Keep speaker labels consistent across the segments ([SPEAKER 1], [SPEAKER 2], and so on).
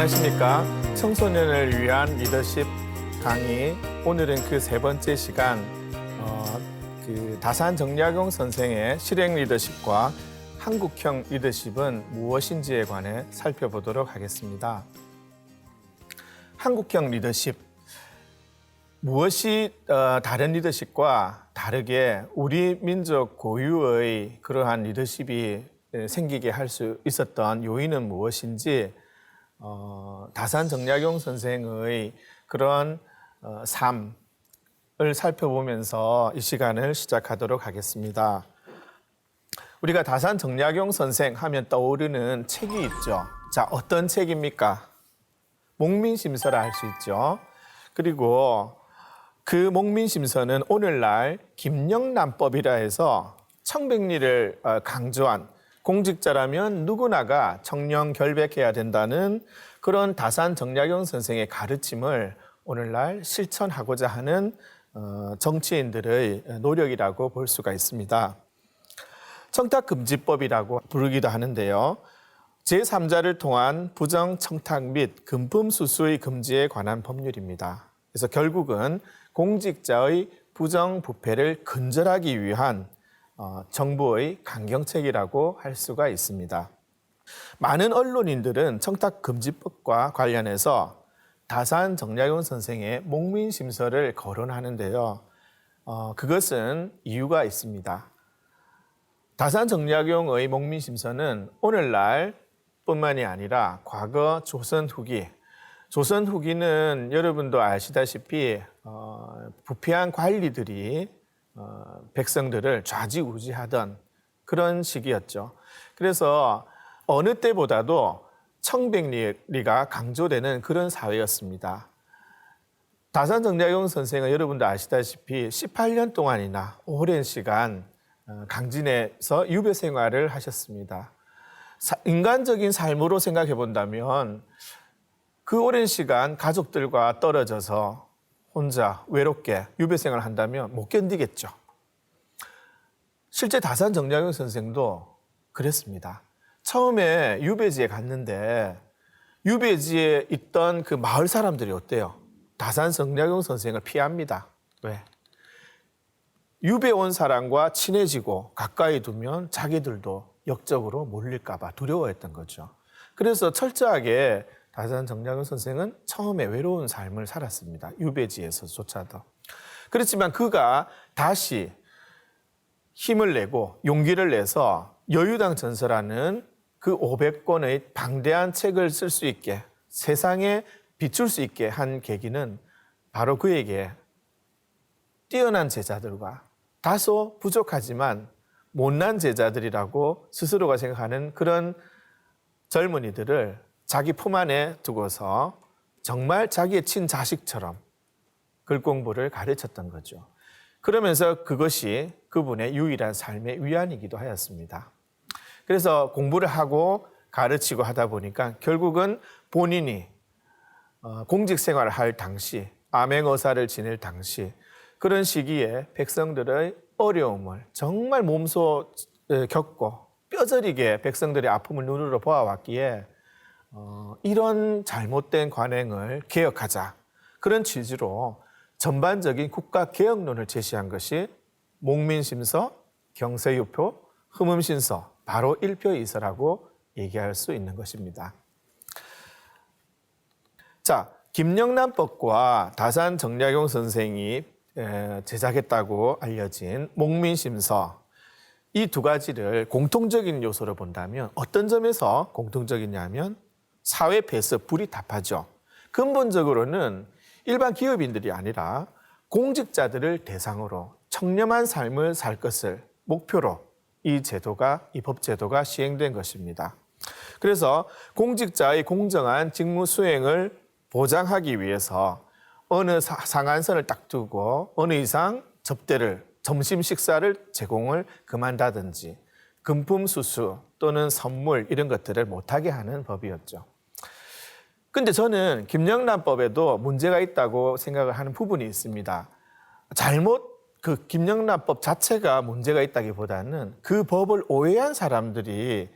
[SPEAKER 1] 안녕하십니까. 청소년을 위한 리더십 강의. 오늘은 그 세 번째 시간, 다산 정약용 선생의 실행 리더십과 한국형 리더십은 무엇인지에 관해 살펴보도록 하겠습니다. 한국형 리더십. 무엇이 다른 리더십과 다르게 우리 민족 고유의 그러한 리더십이 생기게 할 수 있었던 요인은 무엇인지 다산 정약용 선생의 그런 삶을 살펴보면서 이 시간을 시작하도록 하겠습니다. 우리가 다산 정약용 선생 하면 떠오르는 책이 있죠. 자, 어떤 책입니까? 목민심서라 할 수 있죠. 그리고 그 목민심서는 오늘날 김영란법이라 해서 청백리를 강조한, 공직자라면 누구나가 청렴 결백해야 된다는 그런 다산 정약용 선생의 가르침을 오늘날 실천하고자 하는 정치인들의 노력이라고 볼 수가 있습니다. 청탁금지법이라고 부르기도 하는데요. 제3자를 통한 부정 청탁 및 금품 수수의 금지에 관한 법률입니다. 그래서 결국은 공직자의 부정 부패를 근절하기 위한 정부의 강경책이라고 할 수가 있습니다. 많은 언론인들은 청탁금지법과 관련해서 다산 정약용 선생의 목민심서를 거론하는데요. 그것은 이유가 있습니다. 다산 정약용의 목민심서는 오늘날 뿐만이 아니라 과거 조선 후기는 여러분도 아시다시피 부패한 관리들이 백성들을 좌지우지하던 그런 시기였죠. 그래서 어느 때보다도 청백리가 강조되는 그런 사회였습니다. 다산 정약용 선생은 여러분도 아시다시피 18년 동안이나 오랜 시간 강진에서 유배 생활을 하셨습니다. 인간적인 삶으로 생각해 본다면 그 오랜 시간 가족들과 떨어져서 혼자 외롭게 유배 생활을 한다면 못 견디겠죠. 실제 다산 정약용 선생도 그랬습니다. 처음에 유배지에 갔는데 유배지에 있던 그 마을 사람들이 어때요? 다산 정약용 선생을 피합니다. 왜? 유배 온 사람과 친해지고 가까이 두면 자기들도 역적으로 몰릴까 봐 두려워했던 거죠. 그래서 철저하게 다산 정약용 선생은 처음에 외로운 삶을 살았습니다. 유배지에서조차도. 그렇지만 그가 다시 힘을 내고 용기를 내서 여유당 전서라는 그 500권의 방대한 책을 쓸 수 있게, 세상에 비출 수 있게 한 계기는 바로 그에게 뛰어난 제자들과 다소 부족하지만 못난 제자들이라고 스스로가 생각하는 그런 젊은이들을 자기 품 안에 두고서 정말 자기의 친자식처럼 글 공부를 가르쳤던 거죠. 그러면서 그것이 그분의 유일한 삶의 위안이기도 하였습니다. 그래서 공부를 하고 가르치고 하다 보니까 결국은 본인이 공직 생활을 할 당시, 암행어사를 지낼 당시 그런 시기에 백성들의 어려움을 정말 몸소 겪고 뼈저리게 백성들의 아픔을 눈으로 보아왔기에 이런 잘못된 관행을 개혁하자, 그런 취지로 전반적인 국가개혁론을 제시한 것이 목민심서, 경세유표, 흠음신서, 바로 일표이서라고 얘기할 수 있는 것입니다. 자, 김영란법과 다산 정약용 선생이 제작했다고 알려진 목민심서, 이 두 가지를 공통적인 요소로 본다면 어떤 점에서 공통적이냐면 사회 폐쇄, 불이 답하죠. 근본적으로는 일반 기업인들이 아니라 공직자들을 대상으로 청렴한 삶을 살 것을 목표로 이 법제도가 시행된 것입니다. 그래서 공직자의 공정한 직무 수행을 보장하기 위해서 어느 상한선을 딱 두고 어느 이상 점심 식사를 제공을 금한다든지 금품 수수 또는 선물 이런 것들을 못하게 하는 법이었죠. 근데 저는 김영란법에도 문제가 있다고 생각을 하는 부분이 있습니다. 그 김영란법 자체가 문제가 있다기보다는 그 법을 오해한 사람들이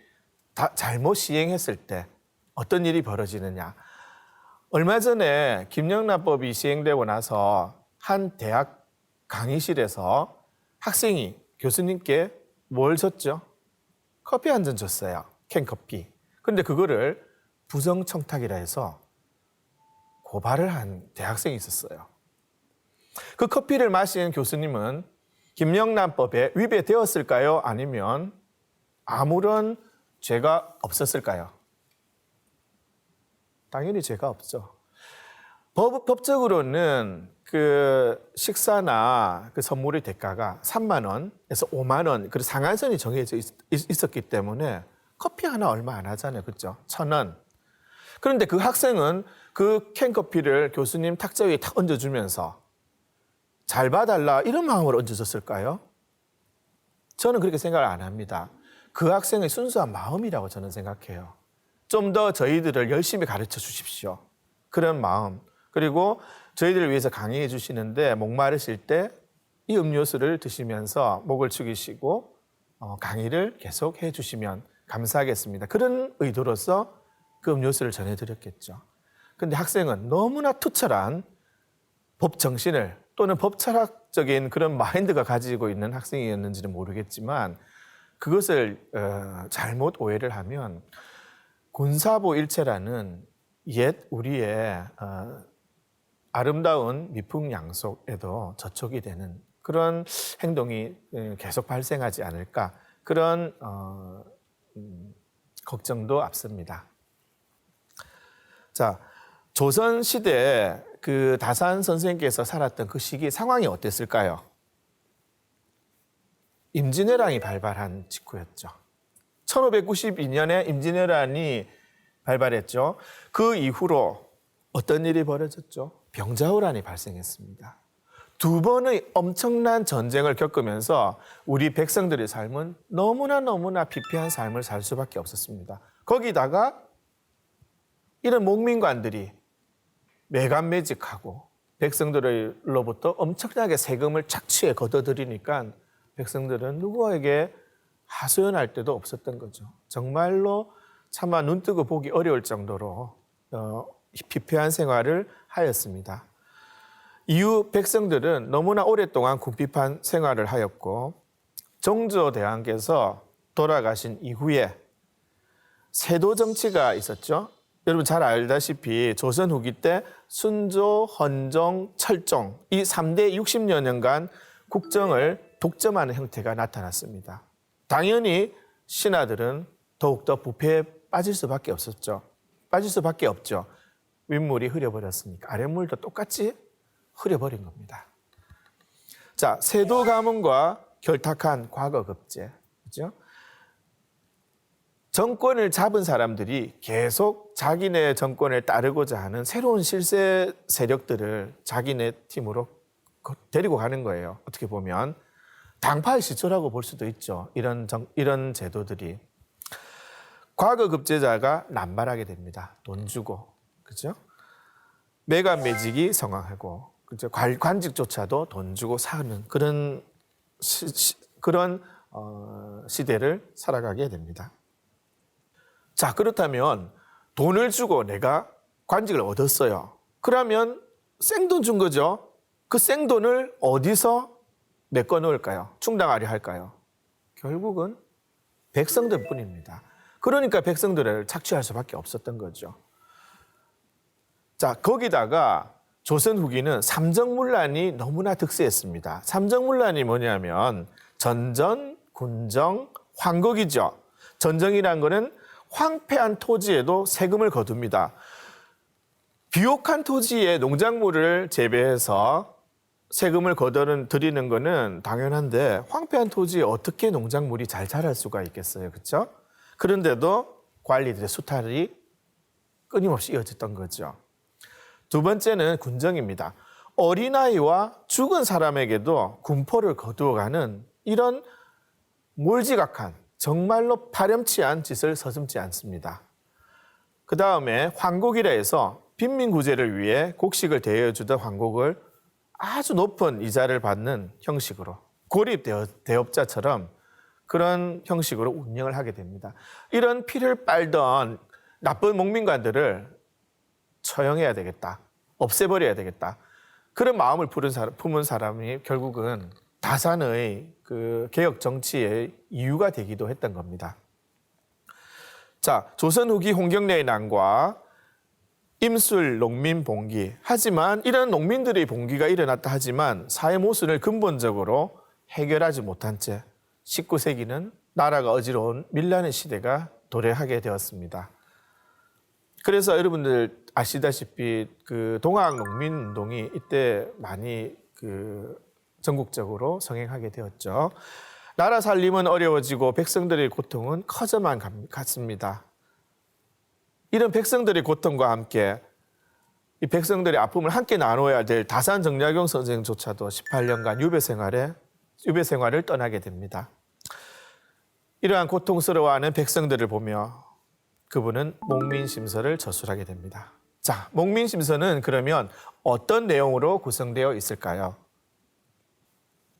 [SPEAKER 1] 잘못 시행했을 때 어떤 일이 벌어지느냐. 얼마 전에 김영란법이 시행되고 나서 한 대학 강의실에서 학생이 교수님께 뭘 줬죠? 커피 한 잔 줬어요. 캔커피. 그런데 그거를 부정청탁이라 해서 고발을 한 대학생이 있었어요. 그 커피를 마신 교수님은 김영란법에 위배되었을까요? 아니면 아무런 죄가 없었을까요? 당연히 죄가 없죠. 법적으로는 그 식사나 그 선물의 대가가 3만 원에서 5만 원, 그 상한선이 정해져 있었기 때문에 커피 하나 얼마 안 하잖아요. 그렇죠? 1,000원. 그런데 그 학생은 그 캔커피를 교수님 탁자 위에 탁 얹어주면서 잘 봐달라 이런 마음으로 얹어줬을까요? 저는 그렇게 생각을 안 합니다. 그 학생의 순수한 마음이라고 저는 생각해요. 좀 더 저희들을 열심히 가르쳐 주십시오. 그런 마음. 그리고 저희들을 위해서 강의해 주시는데 목마르실 때 이 음료수를 드시면서 목을 축이시고 강의를 계속 해 주시면 감사하겠습니다. 그런 의도로서 그 음료수를 전해드렸겠죠. 그런데 학생은 너무나 투철한 법 정신을 또는 법 철학적인 그런 마인드가 가지고 있는 학생이었는지는 모르겠지만 그것을 잘못 오해를 하면 군사보 일체라는 옛 우리의 아름다운 미풍양속에도 저촉이 되는 그런 행동이 계속 발생하지 않을까 그런 걱정도 앞섭니다. 자, 조선 시대 그 다산 선생께서 살았던 그 시기 상황이 어땠을까요? 임진왜란이 발발한 직후였죠. 1592년에 임진왜란이 발발했죠. 그 이후로 어떤 일이 벌어졌죠? 병자호란이 발생했습니다. 2번의 엄청난 전쟁을 겪으면서 우리 백성들의 삶은 너무나 피폐한 삶을 살 수밖에 없었습니다. 거기다가 이런 목민관들이 매간매직하고 백성들로부터 엄청나게 세금을 착취해 걷어들이니까 백성들은 누구에게 하소연할 데도 없었던 거죠. 정말로 차마 눈뜨고 보기 어려울 정도로 피폐한 생활을 하였습니다. 이후 백성들은 너무나 오랫동안 궁핍한 생활을 하였고 정조대왕께서 돌아가신 이후에 세도 정치가 있었죠. 여러분 잘 알다시피 조선 후기 때 순조, 헌종, 철종 이 3대 60여년간 국정을 독점하는 형태가 나타났습니다. 당연히 신하들은 더욱더 부패에 빠질 수밖에 없었죠. 빠질 수밖에 없죠. 윗물이 흐려버렸으니까 아랫물도 똑같이 흐려버린 겁니다. 자, 세도 가문과 결탁한 과거 급제, 그죠? 정권을 잡은 사람들이 계속 자기네 정권을 따르고자 하는 새로운 실세 세력들을 자기네 팀으로 데리고 가는 거예요. 어떻게 보면 당파의 시초라고 볼 수도 있죠. 이런 제도들이. 과거 급제자가 남발하게 됩니다. 돈 주고, 그죠? 매간매직이 성황하고, 그죠? 관직조차도 돈 주고 사는 그런 시대를 살아가게 됩니다. 자, 그렇다면 돈을 주고 내가 관직을 얻었어요. 그러면 생돈 준 거죠. 그 생돈을 어디서 메꿔 놓을까요? 충당하려 할까요? 결국은 백성들 뿐입니다. 그러니까 백성들을 착취할 수밖에 없었던 거죠. 자, 거기다가 조선 후기는 삼정문란이 너무나 득세했습니다. 삼정문란이 뭐냐면 전전, 군정, 황곡이죠. 전정이란 거는 황폐한 토지에도 세금을 거둡니다. 비옥한 토지에 농작물을 재배해서 세금을 거둬들이는 거는 당연한데 황폐한 토지에 어떻게 농작물이 잘 자랄 수가 있겠어요. 그렇죠? 그런데도 관리들의 수탈이 끊임없이 이어졌던 거죠. 두 번째는 군정입니다. 어린아이와 죽은 사람에게도 군포를 거두어가는 이런 몰지각한 정말로 파렴치한 짓을 서슴지 않습니다. 그 다음에 황곡이라 해서 빈민구제를 위해 곡식을 대여주던 황곡을 아주 높은 이자를 받는 형식으로 고립대업자처럼 그런 형식으로 운영을 하게 됩니다. 이런 피를 빨던 나쁜 목민관들을 처형해야 되겠다. 없애버려야 되겠다. 그런 마음을 품은 사람이 결국은 다산의 그 개혁 정치의 이유가 되기도 했던 겁니다. 자, 조선 후기 홍경래의 난과 임술 농민 봉기. 하지만 이런 농민들의 봉기가 일어났다 하지만 사회 모순을 근본적으로 해결하지 못한 채 19세기는 나라가 어지러운 밀란의 시대가 도래하게 되었습니다. 그래서 여러분들 아시다시피 그 동학 농민 운동이 이때 많이 그 전국적으로 성행하게 되었죠. 나라 살림은 어려워지고 백성들의 고통은 커져만 갔습니다. 이런 백성들의 고통과 함께 이 백성들의 아픔을 함께 나눠야 될 다산 정약용 선생조차도 18년간 유배 생활을 떠나게 됩니다. 이러한 고통스러워하는 백성들을 보며 그분은 목민심서를 저술하게 됩니다. 자, 목민심서는 그러면 어떤 내용으로 구성되어 있을까요?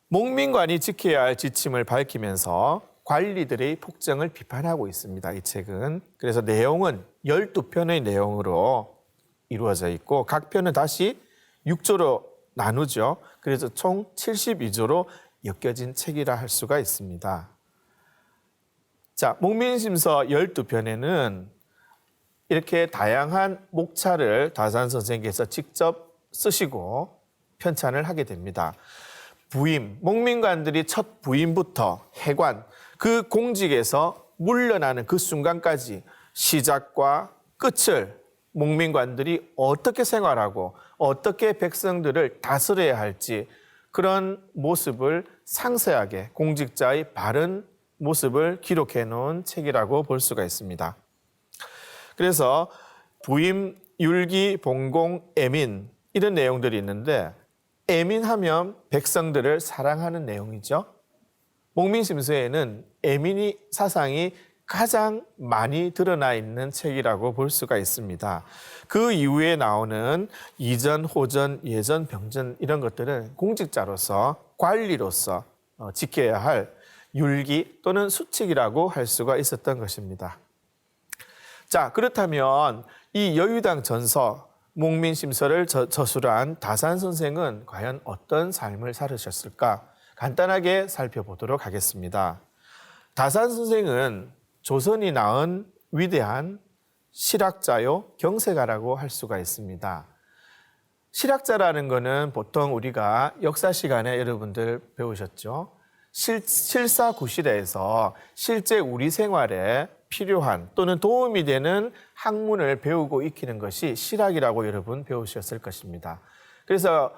[SPEAKER 1] 목민관이 지켜야 할 지침을 밝히면서 관리들의 폭정을 비판하고 있습니다. 이 책은. 그래서 내용은 12편의 내용으로 이루어져 있고 각 편은 다시 6조로 나누죠. 그래서 총 72조로 엮여진 책이라 할 수가 있습니다. 자, 목민심서 12편에는 이렇게 다양한 목차를 다산 선생께서 직접 쓰시고 편찬을 하게 됩니다. 부임, 목민관들이 첫 부임부터 해관, 그 공직에서 물러나는 그 순간까지 시작과 끝을 목민관들이 어떻게 생활하고 어떻게 백성들을 다스려야 할지 그런 모습을 상세하게 공직자의 바른 모습을 기록해 놓은 책이라고 볼 수가 있습니다. 그래서 부임, 율기, 봉공, 애민 이런 내용들이 있는데 애민하면 백성들을 사랑하는 내용이죠. 목민심서에는 애민이 사상이 가장 많이 드러나 있는 책이라고 볼 수가 있습니다. 그 이후에 나오는 이전, 호전, 예전, 병전 이런 것들은 공직자로서 관리로서 지켜야 할 율기 또는 수칙이라고 할 수가 있었던 것입니다. 자, 그렇다면 이 여유당 전서, 목민심서를 저술한 다산 선생은 과연 어떤 삶을 살으셨을까? 간단하게 살펴보도록 하겠습니다. 다산 선생은 조선이 낳은 위대한 실학자요, 경세가라고 할 수가 있습니다. 실학자라는 것은 보통 우리가 역사 시간에 여러분들 배우셨죠? 실사구실에서 실제 우리 생활에 필요한 또는 도움이 되는 학문을 배우고 익히는 것이 실학이라고 여러분 배우셨을 것입니다. 그래서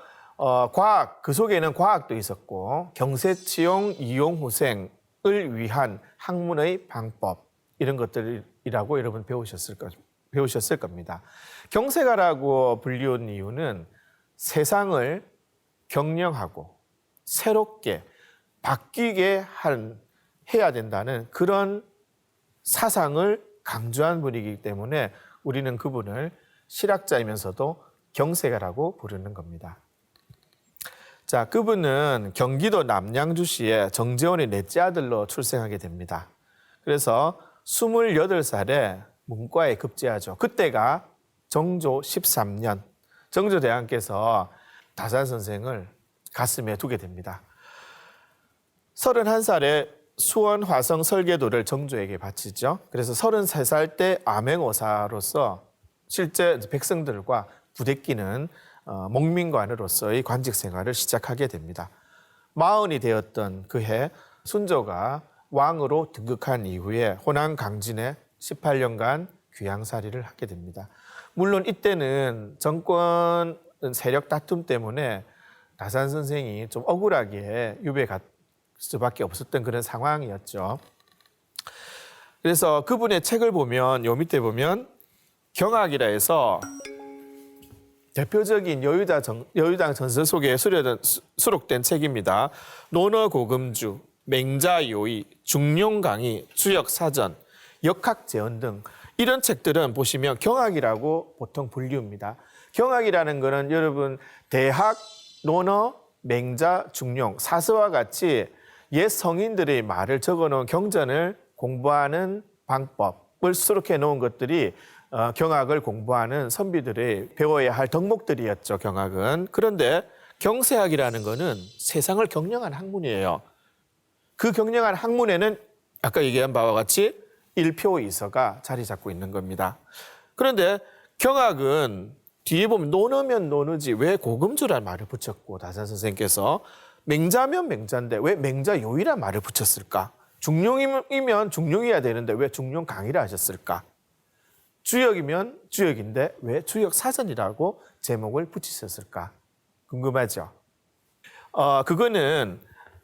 [SPEAKER 1] 과학, 그 속에는 과학도 있었고 경세치용 이용후생을 위한 학문의 방법 이런 것들이라고 여러분 배우셨을 겁니다. 경세가라고 불리운 이유는 세상을 경영하고 새롭게 바뀌게 해야 된다는 그런 사상을 강조한 분이기 때문에 우리는 그분을 실학자이면서도 경세가라고 부르는 겁니다. 자, 그분은 경기도 남양주시에 정재원의 넷째 아들로 출생하게 됩니다. 그래서 28살에 문과에 급제하죠. 그때가 정조 13년, 정조대왕께서 다산 선생을 가슴에 두게 됩니다. 31살에 수원 화성 설계도를 정조에게 바치죠. 그래서 33살 때 암행어사로서 실제 백성들과 부대끼는 목민관으로서의 관직 생활을 시작하게 됩니다. 40이 되었던 그해 순조가 왕으로 등극한 이후에 호남 강진에 18년간 귀양살이를 하게 됩니다. 물론 이때는 정권 세력 다툼 때문에 다산 선생이 좀 억울하게 유배 갔 수밖에 없었던 그런 상황이었죠. 그래서 그분의 책을 보면 요 밑에 보면 경학이라 해서 대표적인 여유당 전서 속에 수록된 책입니다. 논어고금주, 맹자요의, 중용강의, 주역사전, 역학재언 등 이런 책들은 보시면 경학이라고 보통 분류입니다. 경학이라는 거는 여러분 대학, 논어, 맹자, 중용, 사서와 같이 옛 성인들의 말을 적어놓은 경전을 공부하는 방법을 수록해 놓은 것들이 경학을 공부하는 선비들이 배워야 할 덕목들이었죠. 경학은. 그런데 경세학이라는 거는 세상을 경영한 학문이에요. 그 경영한 학문에는 아까 얘기한 바와 같이 일표이서가 자리 잡고 있는 겁니다. 그런데 경학은 뒤에 보면 노느면 노느지 왜 고금주란 말을 붙였고 다산 선생께서 맹자면 맹자인데 왜 맹자요이란 말을 붙였을까? 중용이면 중용이어야 되는데 왜 중용강이라 하셨을까? 주역이면 주역인데 왜 주역사전이라고 제목을 붙이셨을까? 궁금하죠? 그거는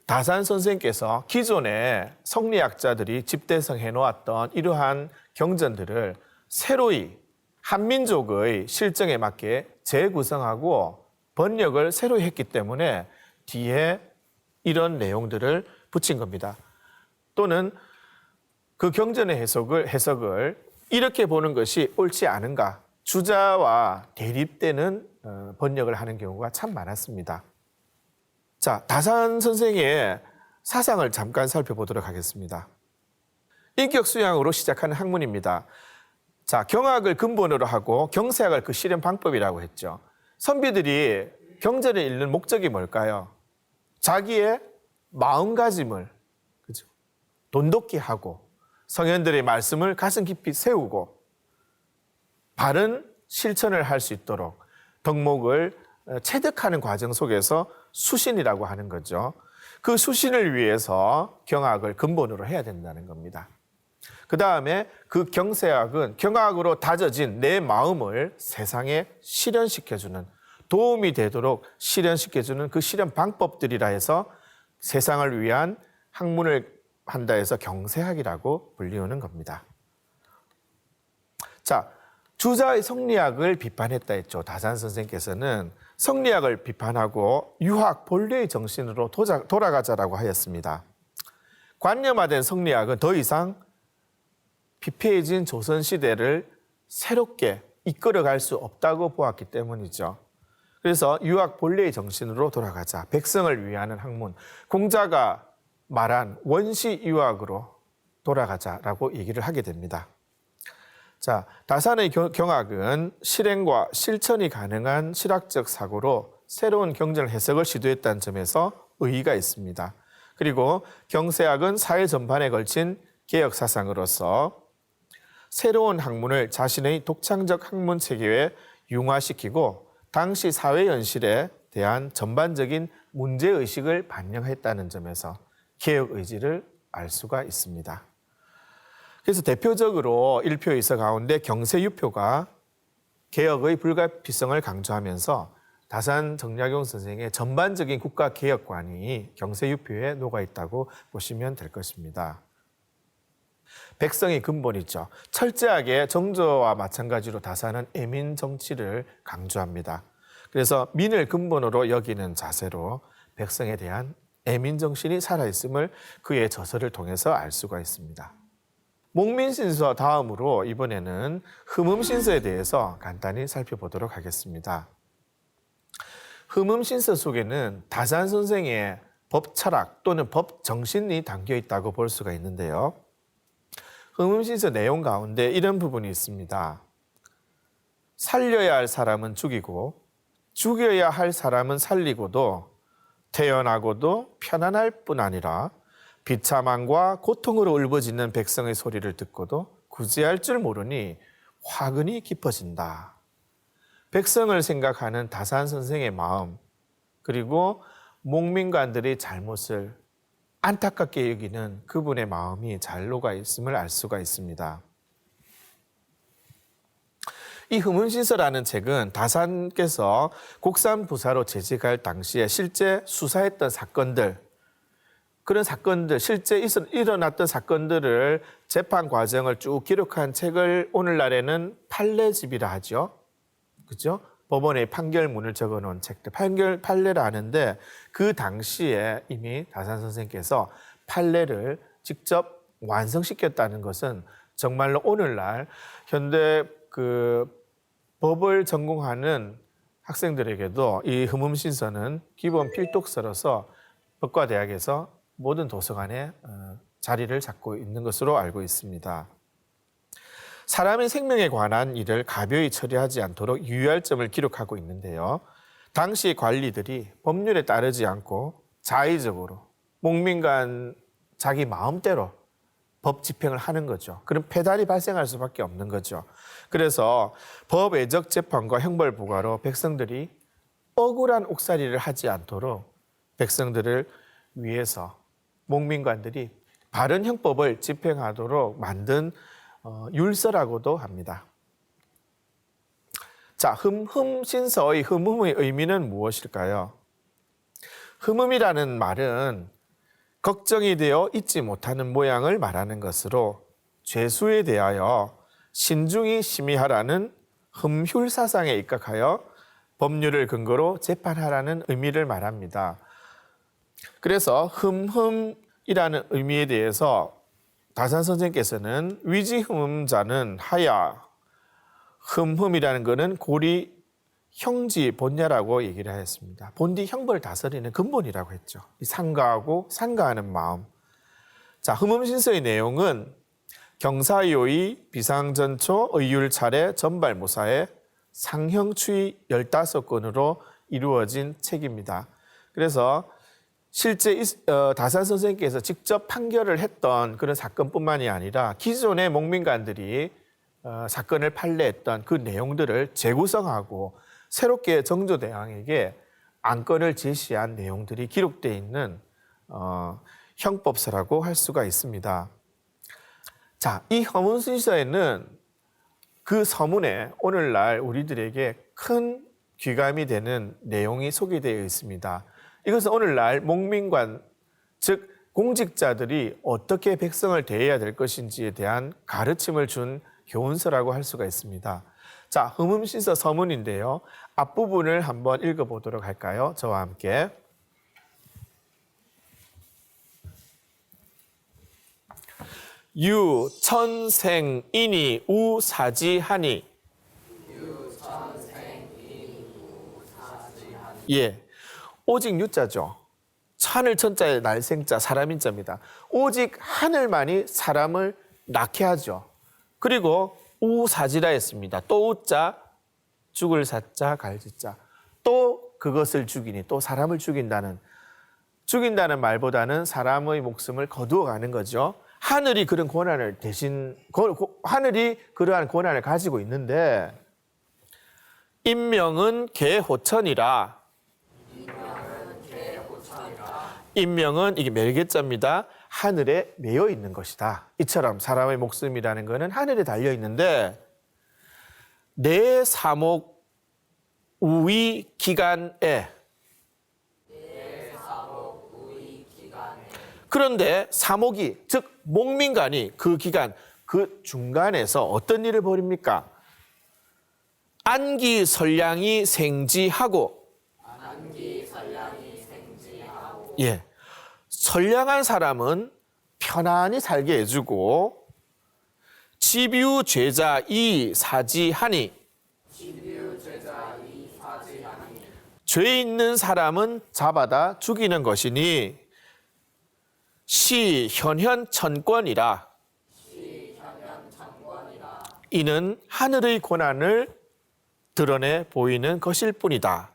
[SPEAKER 1] 다산 선생께서 기존에 성리학자들이 집대성 해놓았던 이러한 경전들을 새로이 한민족의 실정에 맞게 재구성하고 번역을 새로 했기 때문에 뒤에 이런 내용들을 붙인 겁니다. 또는 그 경전의 해석을 이렇게 보는 것이 옳지 않은가? 주자와 대립되는 번역을 하는 경우가 참 많았습니다. 자, 다산 선생의 사상을 잠깐 살펴보도록 하겠습니다. 인격수양으로 시작하는 학문입니다. 자, 경학을 근본으로 하고 경세학을 그 실현 방법이라고 했죠. 선비들이 경전을 읽는 목적이 뭘까요? 자기의 마음가짐을 그죠? 돈독히 하고 성현들의 말씀을 가슴 깊이 세우고 바른 실천을 할 수 있도록 덕목을 체득하는 과정 속에서 수신이라고 하는 거죠. 그 수신을 위해서 경학을 근본으로 해야 된다는 겁니다. 그 다음에 그 경세학은 경학으로 다져진 내 마음을 세상에 실현시켜주는 도움이 되도록 실현시켜주는 그 실현 방법들이라 해서 세상을 위한 학문을 한다 해서 경세학이라고 불리우는 겁니다. 자, 주자의 성리학을 비판했다 했죠. 다산 선생께서는 성리학을 비판하고 유학 본래의 정신으로 돌아가자라고 하였습니다. 관념화된 성리학은 더 이상 피폐해진 조선시대를 새롭게 이끌어갈 수 없다고 보았기 때문이죠. 그래서 유학 본래의 정신으로 돌아가자. 백성을 위하는 학문. 공자가 말한 원시 유학으로 돌아가자라고 얘기를 하게 됩니다. 자, 다산의 경학은 실행과 실천이 가능한 실학적 사고로 새로운 경전 해석을 시도했다는 점에서 의의가 있습니다. 그리고 경세학은 사회 전반에 걸친 개혁 사상으로서 새로운 학문을 자신의 독창적 학문 체계에 융화시키고 당시 사회 현실에 대한 전반적인 문제의식을 반영했다는 점에서 개혁 의지를 알 수가 있습니다. 그래서 대표적으로 일표이서 가운데 경세유표가 개혁의 불가피성을 강조하면서 다산 정약용 선생의 전반적인 국가개혁관이 경세유표에 녹아있다고 보시면 될 것입니다. 백성이 근본이죠. 철저하게 정조와 마찬가지로 다산은 애민 정치를 강조합니다. 그래서 민을 근본으로 여기는 자세로 백성에 대한 애민 정신이 살아있음을 그의 저서를 통해서 알 수가 있습니다. 목민신서 다음으로 이번에는 흠음신서에 대해서 간단히 살펴보도록 하겠습니다. 흠음신서 속에는 다산 선생의 법철학 또는 법정신이 담겨 있다고 볼 수가 있는데요. 흠음신서 내용 가운데 이런 부분이 있습니다. 살려야 할 사람은 죽이고 죽여야 할 사람은 살리고도 태어나고도 편안할 뿐 아니라 비참함과 고통으로 울부짖는 백성의 소리를 듣고도 구제할 줄 모르니 화근이 깊어진다. 백성을 생각하는 다산 선생의 마음, 그리고 목민관들의 잘못을 안타깝게 여기는 그분의 마음이 잘 녹아 있음을 알 수가 있습니다. 이 흠음신서라는 책은 다산께서 곡산부사로 재직할 당시에 실제 수사했던 사건들, 그런 사건들, 실제 일어났던 사건들을 재판 과정을 쭉 기록한 책을 오늘날에는 판례집이라 하죠. 그죠? 법원의 판결문을 적어놓은 책들, 판례를 하는데 그 당시에 이미 다산 선생께서 판례를 직접 완성시켰다는 것은 정말로 오늘날 현대 법을 전공하는 학생들에게도 이 흠음신서는 기본 필독서로서 법과대학에서 모든 도서관에 자리를 잡고 있는 것으로 알고 있습니다. 사람의 생명에 관한 일을 가벼이 처리하지 않도록 유의할 점을 기록하고 있는데요. 당시 관리들이 법률에 따르지 않고 자의적으로 목민간 자기 마음대로 법 집행을 하는 거죠. 그럼 폐달이 발생할 수밖에 없는 거죠. 그래서 법외적 재판과 형벌 부과로 백성들이 억울한 옥살이를 하지 않도록 백성들을 위해서 목민관들이 바른 형법을 집행하도록 만든 율서라고도 합니다. 자, 흠흠신서의 흠흠의 의미는 무엇일까요? 흠흠이라는 말은 걱정이 되어 잊지 못하는 모양을 말하는 것으로 죄수에 대하여 신중히 심의하라는 흠휼사상에 입각하여 법률을 근거로 재판하라는 의미를 말합니다. 그래서 흠흠이라는 의미에 대해서 다산 선생께서는 위지흠흠자는 하야, 흠흠이라는 것은 고리 형지 본야라고 얘기를 하였습니다. 본디 형벌 다스리는 근본이라고 했죠. 상가하고 상가하는 마음. 자, 흠흠신서의 내용은 경사요의 비상전초 의율 차례 전발무사의 상형추의 15건으로 이루어진 책입니다. 그래서 실제 다산 선생께서 직접 판결을 했던 그런 사건뿐만이 아니라 기존의 목민관들이 사건을 판례했던 그 내용들을 재구성하고 새롭게 정조대왕에게 안건을 제시한 내용들이 기록되어 있는 형법서라고 할 수가 있습니다. 자, 이 흠흠신서에는 그 서문에 오늘날 우리들에게 큰 귀감이 되는 내용이 소개되어 있습니다. 이것은 오늘날 목민관, 즉 공직자들이 어떻게 백성을 대해야 될 것인지에 대한 가르침을 준 교훈서라고 할 수가 있습니다. 자, 흠흠신서 서문인데요. 앞부분을 한번 읽어보도록 할까요? 저와 함께. 유 천생이니 우사지하니. 예, 오직 유자죠. 하늘 천자에 날생자, 사람인자입니다. 오직 하늘만이 사람을 낳게 하죠. 그리고 우사지라 했습니다. 또 우자, 죽을 사자, 갈지자. 또 그것을 죽이니, 또 사람을 죽인다는 말보다는 사람의 목숨을 거두어가는 거죠. 하늘이 그런 권한을 하늘이 그러한 권한을 가지고 있는데, 인명은 개호천이라. 인명은 이게 멸개자입니다. 하늘에 매여 있는 것이다. 이처럼 사람의 목숨이라는 것은 하늘에 달려 있는데 내 사목 우위 기간에. 그런데 사목이 즉 목민관이 그 기간 그 중간에서 어떤 일을 벌입니까? 안기 선량이 생지하고. 예, 선량한 사람은 편안히 살게 해주고 지비우 죄자 이 사지하니. 죄 있는 사람은 잡아다 죽이는 것이니 시 현현 천권이라. 이는 하늘의 권한을 드러내 보이는 것일 뿐이다.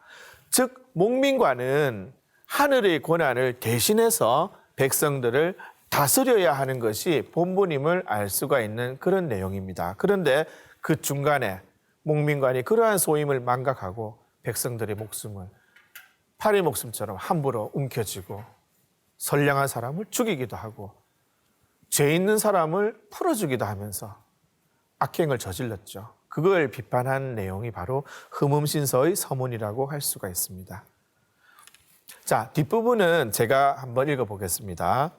[SPEAKER 1] 즉 목민관은 하늘의 권한을 대신해서 백성들을 다스려야 하는 것이 본분임을 알 수가 있는 그런 내용입니다. 그런데 그 중간에 목민관이 그러한 소임을 망각하고 백성들의 목숨을 파리 목숨처럼 함부로 움켜쥐고 선량한 사람을 죽이기도 하고 죄 있는 사람을 풀어주기도 하면서 악행을 저질렀죠. 그걸 비판한 내용이 바로 흠흠신서의 서문이라고 할 수가 있습니다. 자, 뒷부분은 제가 한번 읽어보겠습니다.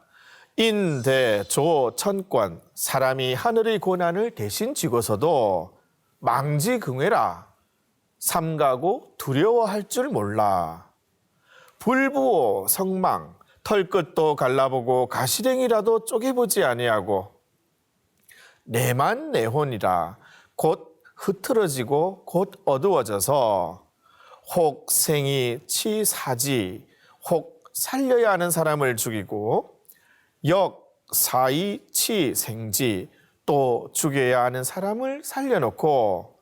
[SPEAKER 1] 인대 조 천권 사람이 하늘의 고난을 대신 지고서도 망지긍회라. 삼가고 두려워할 줄 몰라. 불부호 성망 털끝도 갈라보고 가시랭이라도 쪼개보지 아니하고 내만 내혼이라 곧 흐트러지고 곧 어두워져서 혹 생이 치사지 혹 살려야 하는 사람을 죽이고 역 사이 치 생지 또 죽여야 하는 사람을 살려놓고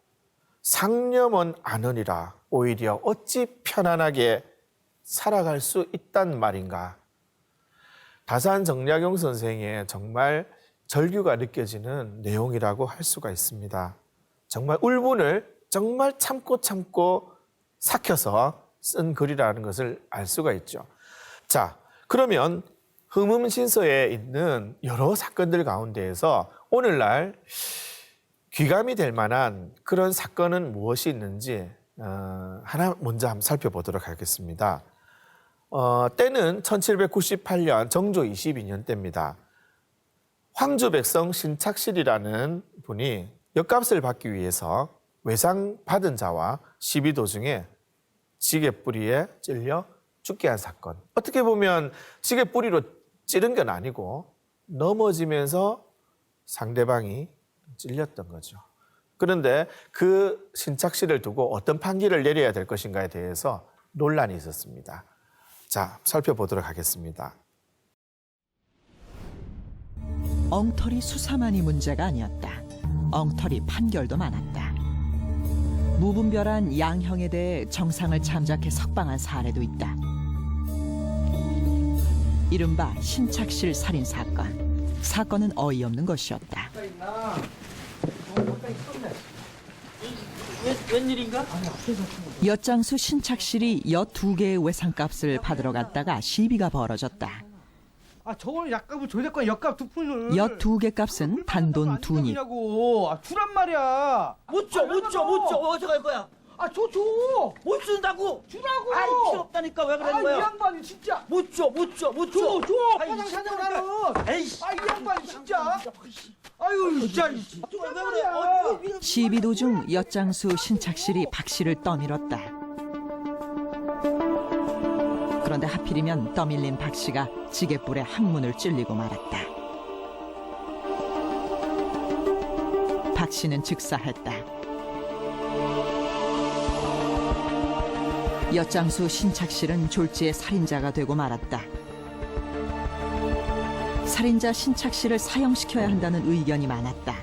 [SPEAKER 1] 상념은 안 하니라. 오히려 어찌 편안하게 살아갈 수 있단 말인가. 다산 정약용 선생의 정말 절규가 느껴지는 내용이라고 할 수가 있습니다. 정말 울분을 정말 참고 삭혀서 쓴 글이라는 것을 알 수가 있죠. 자, 그러면 흠음신서에 있는 여러 사건들 가운데에서 오늘날 귀감이 될 만한 그런 사건은 무엇이 있는지 하나 먼저 한번 살펴보도록 하겠습니다. 때는 1798년 정조 22년 때입니다. 황주 백성 신착실이라는 분이 엿값을 받기 위해서 외상 받은 자와 시비 도중에 지게뿌리에 찔려 죽게 한 사건. 어떻게 보면 지게뿌리로 찌른 건 아니고 넘어지면서 상대방이 찔렸던 거죠. 그런데 그 신착실을 두고 어떤 판결을 내려야 될 것인가에 대해서 논란이 있었습니다. 자, 살펴보도록 하겠습니다.
[SPEAKER 2] 엉터리 수사만이 문제가 아니었다. 엉터리 판결도 많았다. 무분별한 양형에 대해 정상을 잠작해 석방한 사례도 있다. 이른바 신착실 살인 사건. 사건은 어이없는 것이었다.
[SPEAKER 3] 웬일인가?
[SPEAKER 2] 엿장수 신착실이 엿 2개의 외상값을 받으러 갔다가 시비가 벌어졌다.
[SPEAKER 3] 저거는 약값을 줘야 될 거야. 역값 2푼을.
[SPEAKER 2] 엿 2개 값은 단돈 2닙.
[SPEAKER 3] 주란 말이야.
[SPEAKER 4] 못 줘. 어디서 갈 거야?
[SPEAKER 3] 줘.
[SPEAKER 4] 못 준다고.
[SPEAKER 3] 주라고.
[SPEAKER 4] 아이, 필요 없다니까 왜 그러는
[SPEAKER 3] 이
[SPEAKER 4] 거야?
[SPEAKER 3] 양반이 진짜.
[SPEAKER 4] 못 줘.
[SPEAKER 3] 줘.
[SPEAKER 4] 아이,
[SPEAKER 3] 파장 사장하는.
[SPEAKER 4] 에이씨.
[SPEAKER 3] 이 양반이 진짜. 아유, 진짜.
[SPEAKER 4] 왜 그래?
[SPEAKER 2] 시비 도중 엿장수 신착실이 박 씨를 떠밀었다. 그런데 하필이면 떠밀린 박 씨가 지게불에 항문을 찔리고 말았다. 박 씨는 즉사했다. 엿장수 신착실은 졸지에 살인자가 되고 말았다. 살인자 신착실을 사형시켜야 한다는 의견이 많았다.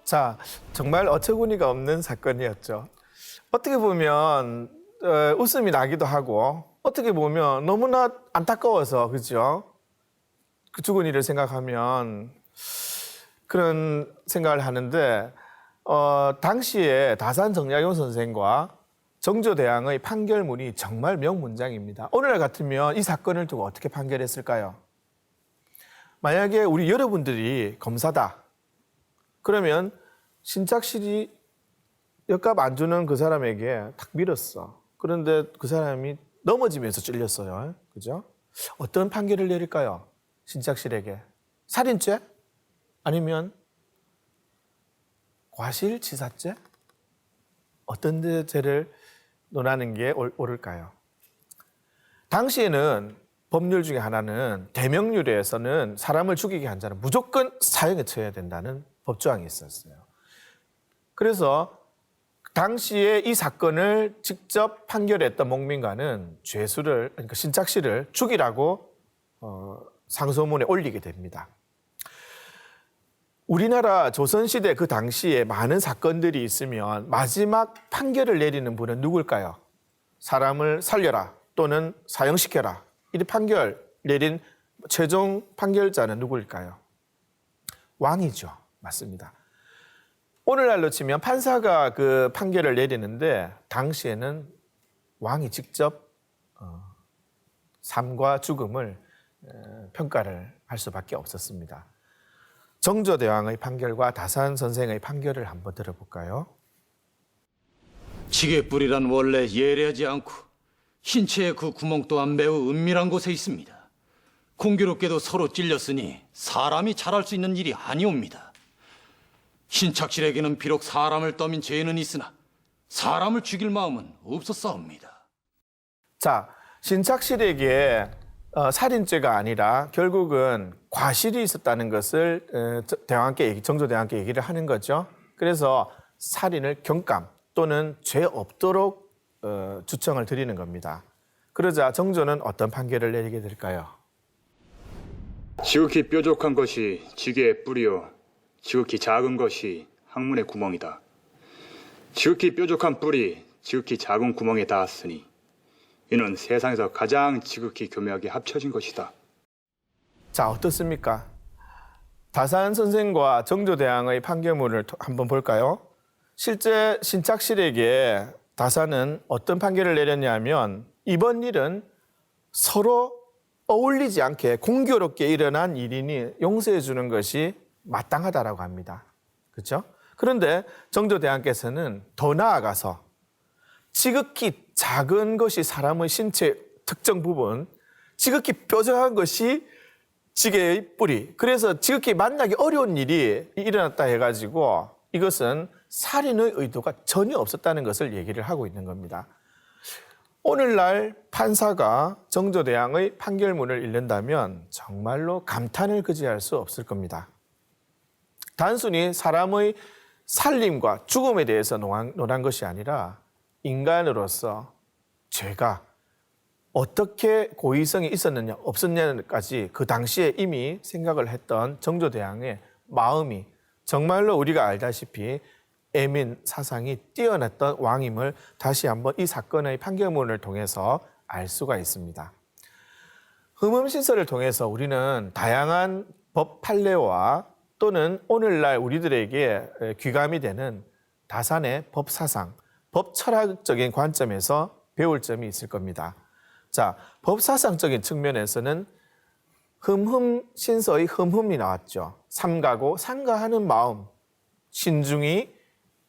[SPEAKER 1] 자, 정말 어처구니가 없는 사건이었죠. 어떻게 보면 웃음이 나기도 하고 어떻게 보면 너무나 안타까워서 그죠? 그 죽은 일을 생각하면 그런 생각을 하는데 당시에 다산 정약용 선생과 정조대왕의 판결문이 정말 명문장입니다. 오늘날 같으면 이 사건을 두고 어떻게 판결했을까요? 만약에 우리 여러분들이 검사다. 그러면 신착실이 엿값 안 주는 그 사람에게 탁 밀었어. 그런데 그 사람이 넘어지면서 찔렸어요. 그죠? 어떤 판결을 내릴까요? 신착실에게. 살인죄? 아니면 과실치사죄? 어떤 데 죄를 논하는 게 옳을까요? 당시에는 법률 중에 하나는 대명률에서는 사람을 죽이게 한 자는 무조건 사형에 처해야 된다는 법조항이 있었어요. 그래서 당시에 이 사건을 직접 판결했던 목민관은 죄수를, 그러니까 신착실을 죽이라고 상소문에 올리게 됩니다. 우리나라 조선시대 그 당시에 많은 사건들이 있으면 마지막 판결을 내리는 분은 누굴까요? 사람을 살려라 또는 사형시켜라. 이 판결 내린 최종 판결자는 누구일까요? 왕이죠. 맞습니다. 오늘날로 치면 판사가 그 판결을 내리는데 당시에는 왕이 직접 삶과 죽음을 평가를 할 수밖에 없었습니다. 정조대왕의 판결과 다산 선생의 판결을 한번 들어볼까요?
[SPEAKER 5] 지게뿌리란 원래 예리하지 않고 신체의 그 구멍 또한 매우 은밀한 곳에 있습니다. 공교롭게도 서로 찔렸으니 사람이 잘할 수 있는 일이 아니옵니다. 신착실에게는 비록 사람을 떠민 죄는 있으나 사람을 죽일 마음은 없었사옵니다.
[SPEAKER 1] 자, 신착실에게 살인죄가 아니라 결국은 과실이 있었다는 것을 정조대왕께 얘기를 하는 거죠. 그래서 살인을 경감 또는 죄 없도록 주청을 드리는 겁니다. 그러자 정조는 어떤 판결을 내리게 될까요?
[SPEAKER 6] 지극히 뾰족한 것이 지게의 뿌리요 지극히 작은 것이 항문의 구멍이다. 지극히 뾰족한 뿔이 지극히 작은 구멍에 닿았으니 이는 세상에서 가장 지극히 교묘하게 합쳐진 것이다.
[SPEAKER 1] 자, 어떻습니까? 다산 선생과 정조대왕의 판결문을 한번 볼까요? 실제 신착실에게 다산은 어떤 판결을 내렸냐면 이번 일은 서로 어울리지 않게 공교롭게 일어난 일이니 용서해 주는 것이 마땅하다라고 합니다. 그렇죠? 그런데 정조대왕께서는 더 나아가서 지극히 작은 것이 사람의 신체 특정 부분, 지극히 뾰족한 것이 지게의 뿌리. 그래서 지극히 만나기 어려운 일이 일어났다 해가지고 이것은 살인의 의도가 전혀 없었다는 것을 얘기를 하고 있는 겁니다. 오늘날 판사가 정조대왕의 판결문을 읽는다면 정말로 감탄을 그지할 수 없을 겁니다. 단순히 사람의 살림과 죽음에 대해서 논한 것이 아니라 인간으로서 죄가 어떻게 고의성이 있었느냐 없었느냐까지 그 당시에 이미 생각을 했던 정조대왕의 마음이 정말로 우리가 알다시피 애민 사상이 뛰어났던 왕임을 다시 한번 이 사건의 판결문을 통해서 알 수가 있습니다. 흠음신서를 통해서 우리는 다양한 법 판례와 또는 오늘날 우리들에게 귀감이 되는 다산의 법 사상, 법 철학적인 관점에서 배울 점이 있을 겁니다. 자, 법 사상적인 측면에서는 흠흠신서의 흠흠이 나왔죠. 삼가고 상가하는 마음, 신중히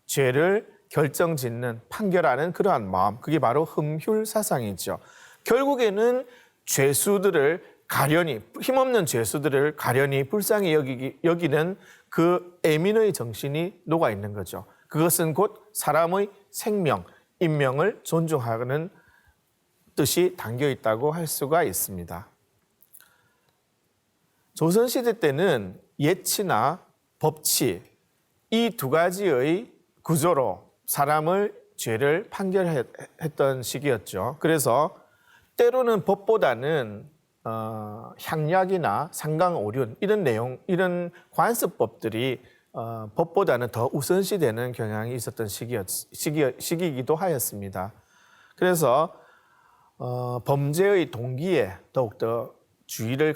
[SPEAKER 1] 죄를 결정짓는, 판결하는 그러한 마음, 그게 바로 흠휼 사상이죠. 결국에는 죄수들을 가련히, 힘없는 죄수들을 가련히 불쌍히 여기는 그 애민의 정신이 녹아 있는 거죠. 그것은 곧 사람의 생명, 인명을 존중하는 뜻이 담겨 있다고 할 수가 있습니다. 조선시대 때는 예치나 법치, 이 두 가지의 구조로 사람을 죄를 판결했던 시기였죠. 그래서 때로는 법보다는 향약이나 상강오륜 이런 내용, 이런 관습법들이 법보다는 더 우선시되는 경향이 있었던 시기이기도 하였습니다. 그래서 범죄의 동기에 더욱더 주의를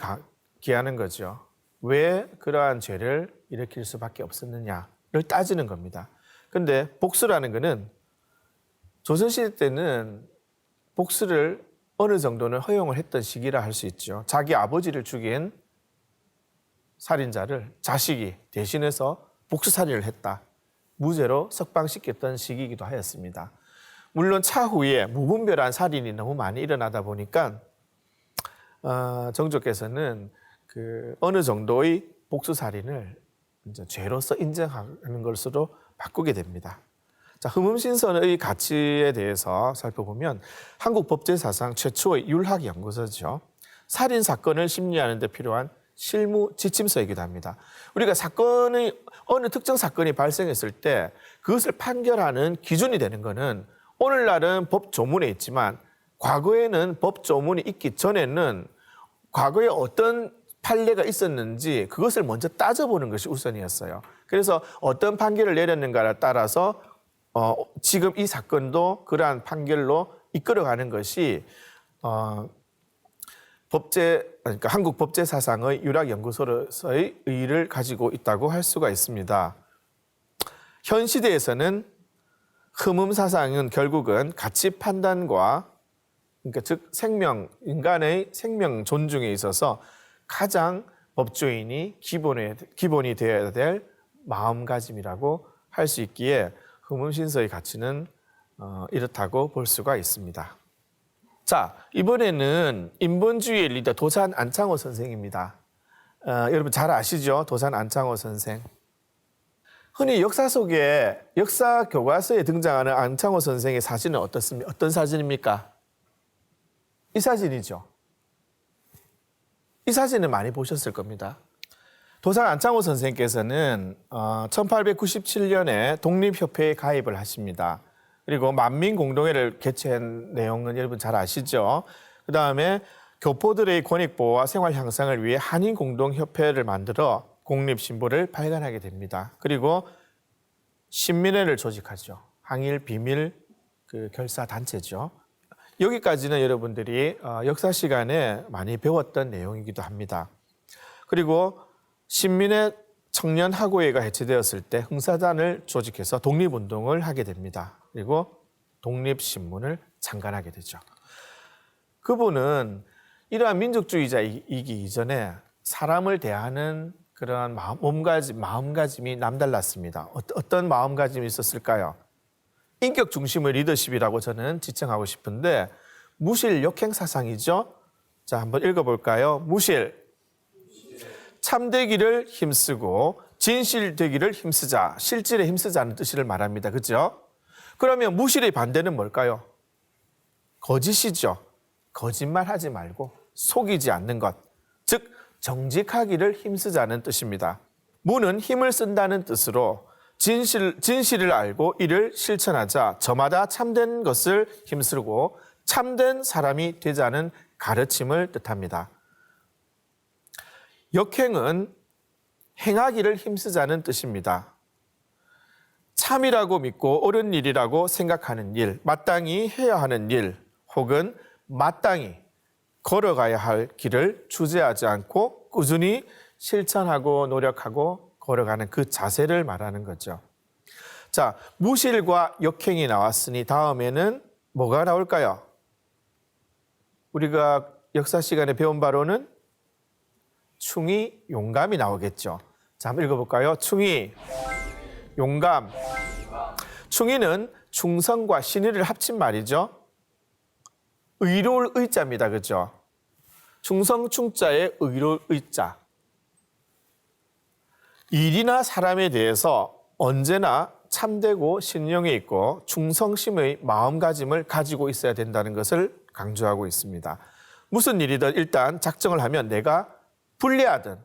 [SPEAKER 1] 기하는 거죠. 왜 그러한 죄를 일으킬 수밖에 없었느냐를 따지는 겁니다. 그런데 복수라는 것은 조선시대 때는 복수를 어느 정도는 허용을 했던 시기라 할 수 있죠. 자기 아버지를 죽인 살인자를 자식이 대신해서 복수살인을 했다. 무죄로 석방시켰던 시기이기도 하였습니다. 물론 차후에 무분별한 살인이 너무 많이 일어나다 보니까 정조께서는 어느 정도의 복수살인을 이제 죄로서 인정하는 것으로 바꾸게 됩니다. 자, 흠음신선의 가치에 대해서 살펴보면 한국 법제사상 최초의 율학 연구서죠. 살인 사건을 심리하는 데 필요한 실무 지침서이기도 합니다. 우리가 어느 특정 사건이 발생했을 때 그것을 판결하는 기준이 되는 것은 오늘날은 법 조문에 있지만 과거에는 법 조문이 있기 전에는 과거에 어떤 판례가 있었는지 그것을 먼저 따져보는 것이 우선이었어요. 그래서 어떤 판결을 내렸는가에 따라서 지금 이 사건도 그러한 판결로 이끌어가는 것이 그러니까 한국 법제 사상의 유락 연구소로서의 의의를 가지고 있다고 할 수가 있습니다. 현 시대에서는 흠음 사상은 결국은 가치 판단과 그러니까 즉 인간의 생명 존중에 있어서 가장 법조인이 기본이 되어야 될 마음가짐이라고 할 수 있기에 흠음신서의 가치는 이렇다고 볼 수가 있습니다. 자, 이번에는 인본주의의 리더 도산 안창호 선생입니다. 여러분 잘 아시죠? 도산 안창호 선생. 흔히 역사 속에 역사 교과서에 등장하는 안창호 선생의 사진은 어떤 사진입니까? 이 사진이죠. 이 사진을 많이 보셨을 겁니다. 도산 안창호 선생께서는 1897년에 독립협회에 가입을 하십니다. 그리고 만민공동회를 개최한 내용은 여러분 잘 아시죠? 그다음에 교포들의 권익 보호와 생활 향상을 위해 한인 공동협회를 만들어 공립신보를 발간하게 됩니다. 그리고 신민회를 조직하죠. 항일 비밀 결사 단체죠. 여기까지는 여러분들이 역사 시간에 많이 배웠던 내용이기도 합니다. 그리고 신민회 청년학우회가 해체되었을 때 흥사단을 조직해서 독립운동을 하게 됩니다. 그리고 독립신문을 창간하게 되죠. 그분은 이러한 민족주의자이기 이전에 사람을 대하는 그런 마음가짐이 남달랐습니다. 어떤 마음가짐이 있었을까요? 인격 중심의 리더십이라고 저는 지칭하고 싶은데 무실 역행 사상이죠. 자, 한번 읽어볼까요? 무실. 참되기를 힘쓰고 진실되기를 힘쓰자. 실질에 힘쓰자는 뜻을 말합니다. 그렇죠? 그러면 무실의 반대는 뭘까요? 거짓이죠. 거짓말하지 말고 속이지 않는 것. 즉 정직하기를 힘쓰자는 뜻입니다. 무는 힘을 쓴다는 뜻으로 진실을 알고 이를 실천하자 저마다 참된 것을 힘쓰고 참된 사람이 되자는 가르침을 뜻합니다. 역행은 행하기를 힘쓰자는 뜻입니다. 참이라고 믿고 옳은 일이라고 생각하는 일, 마땅히 해야 하는 일, 혹은 마땅히 걸어가야 할 길을 주저하지 않고 꾸준히 실천하고 노력하고 걸어가는 그 자세를 말하는 거죠. 자, 무실과 역행이 나왔으니 다음에는 뭐가 나올까요? 우리가 역사 시간에 배운 바로는 충의, 용감이 나오겠죠. 자, 한번 읽어볼까요? 충의, 용감. 충의는 충성과 신의를 합친 말이죠. 의로울 의자입니다. 그죠? 충성 충자에 의로울 의자. 일이나 사람에 대해서 언제나 참되고 신용이 있고 충성심의 마음가짐을 가지고 있어야 된다는 것을 강조하고 있습니다. 무슨 일이든 일단 작정을 하면 내가 불리하든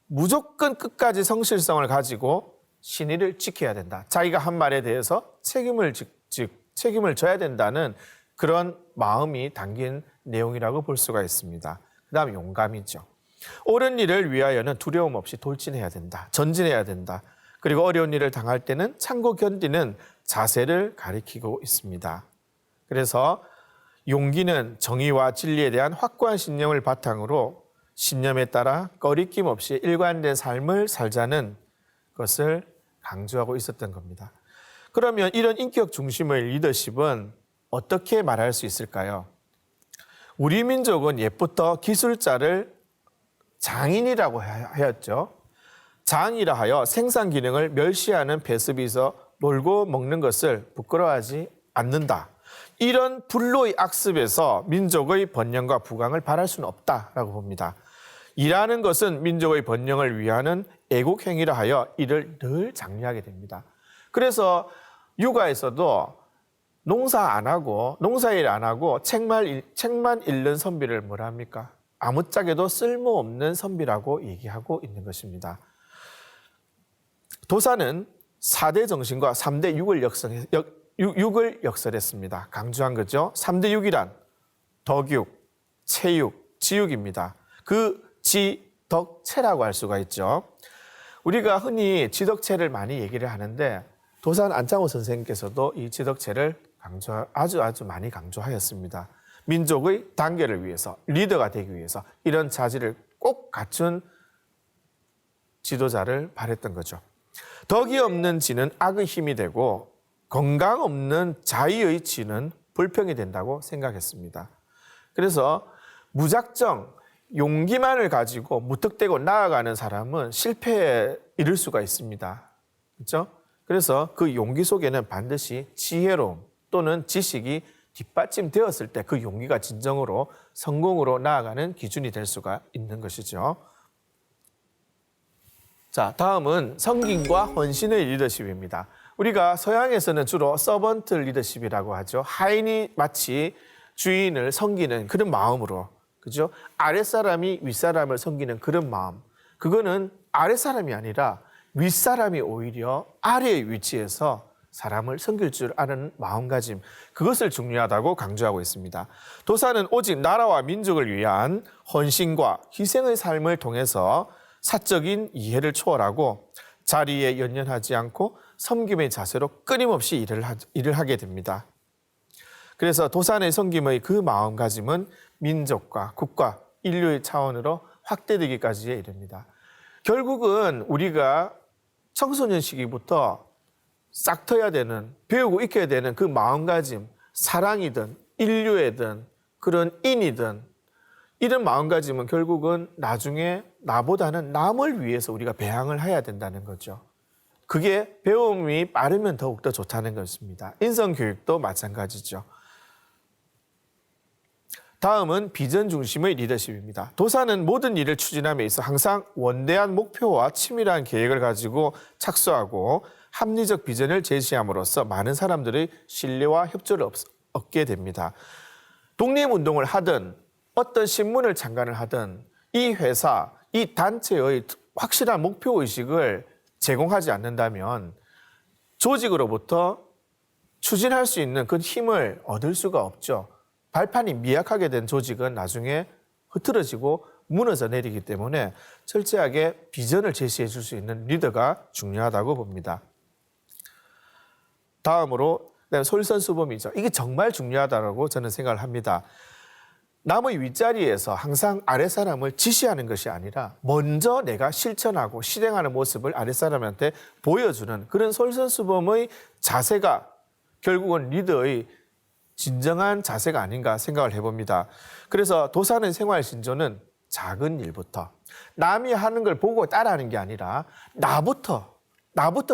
[SPEAKER 1] 무조건 끝까지 성실성을 가지고 신의를 지켜야 된다. 자기가 한 말에 대해서 책임을 져야 된다는 그런 마음이 담긴 내용이라고 볼 수가 있습니다. 그다음 용감이죠. 옳은 일을 위하여는 두려움 없이 돌진해야 된다. 전진해야 된다. 그리고 어려운 일을 당할 때는 참고 견디는 자세를 가리키고 있습니다. 그래서 용기는 정의와 진리에 대한 확고한 신념을 바탕으로 신념에 따라 꺼리낌 없이 일관된 삶을 살자는 것을 강조하고 있었던 겁니다. 그러면 이런 인격 중심의 리더십은 어떻게 말할 수 있을까요? 우리 민족은 옛부터 기술자를 장인이라고 하였죠. 장이라 하여 생산 기능을 멸시하는 배습에서 놀고 먹는 것을 부끄러워하지 않는다. 이런 불로의 악습에서 민족의 번영과 부강을 바랄 수는 없다라고 봅니다. 일하는 것은 민족의 번영을 위하는 애국 행위라 하여 이를 늘 장려하게 됩니다. 그래서 육아에서도 농사일 안 하고 책만 읽는 선비를 뭐라 합니까? 아무짝에도 쓸모없는 선비라고 얘기하고 있는 것입니다. 도사는 4대 정신과 3대 육을 역설했습니다. 강조한 거죠. 3대 육이란 덕육, 체육, 지육입니다. 그 지덕체라고 할 수가 있죠. 우리가 흔히 지덕체를 많이 얘기를 하는데 도산 안창호 선생님께서도 이 지덕체를 아주 많이 강조하였습니다. 민족의 단계를 위해서, 리더가 되기 위해서 이런 자질을 꼭 갖춘 지도자를 바랬던 거죠. 덕이 없는 지는 악의 힘이 되고 건강 없는 자의의 지는 불평이 된다고 생각했습니다. 그래서 무작정 용기만을 가지고 무턱대고 나아가는 사람은 실패에 이를 수가 있습니다. 그렇죠? 그래서 그 용기 속에는 반드시 지혜로움 또는 지식이 뒷받침되었을 때 그 용기가 진정으로 성공으로 나아가는 기준이 될 수가 있는 것이죠. 자, 다음은 섬김과 헌신의 리더십입니다. 우리가 서양에서는 주로 서번트 리더십이라고 하죠. 하인이 마치 주인을 섬기는 그런 마음으로, 그죠? 아랫사람이 윗사람을 섬기는 그런 마음. 그거는 아랫사람이 아니라 윗사람이 오히려 아래의 위치에서 사람을 섬길 줄 아는 마음가짐, 그것을 중요하다고 강조하고 있습니다. 도사는 오직 나라와 민족을 위한 헌신과 희생의 삶을 통해서 사적인 이해를 초월하고 자리에 연연하지 않고 섬김의 자세로 끊임없이 일을 하게 됩니다. 그래서 도산의 섬김의 그 마음가짐은 민족과 국가, 인류의 차원으로 확대되기까지에 이릅니다. 결국은 우리가 청소년 시기부터 싹 트야 되는, 배우고 익혀야 되는 그 마음가짐, 사랑이든 인류애든 그런 인이든 이런 마음가짐은 결국은 나중에 나보다는 남을 위해서 우리가 배양을 해야 된다는 거죠. 그게 배움이 빠르면 더욱더 좋다는 것입니다. 인성교육도 마찬가지죠. 다음은 비전 중심의 리더십입니다. 도사는 모든 일을 추진함에 있어 항상 원대한 목표와 치밀한 계획을 가지고 착수하고 합리적 비전을 제시함으로써 많은 사람들의 신뢰와 협조를 얻게 됩니다. 독립운동을 하든 어떤 신문을 창간을 하든 이 회사, 이 단체의 확실한 목표의식을 제공하지 않는다면 조직으로부터 추진할 수 있는 그 힘을 얻을 수가 없죠. 발판이 미약하게 된 조직은 나중에 흐트러지고 무너져 내리기 때문에 철저하게 비전을 제시해 줄 수 있는 리더가 중요하다고 봅니다. 다음으로 솔선수범이죠. 이게 정말 중요하다고 저는 생각을 합니다. 남의 윗자리에서 항상 아랫사람을 지시하는 것이 아니라 먼저 내가 실천하고 실행하는 모습을 아랫사람한테 보여주는 그런 솔선수범의 자세가 결국은 리더의 진정한 자세가 아닌가 생각을 해봅니다. 그래서 도사는 생활신조는 작은 일부터 남이 하는 걸 보고 따라하는 게 아니라 나부터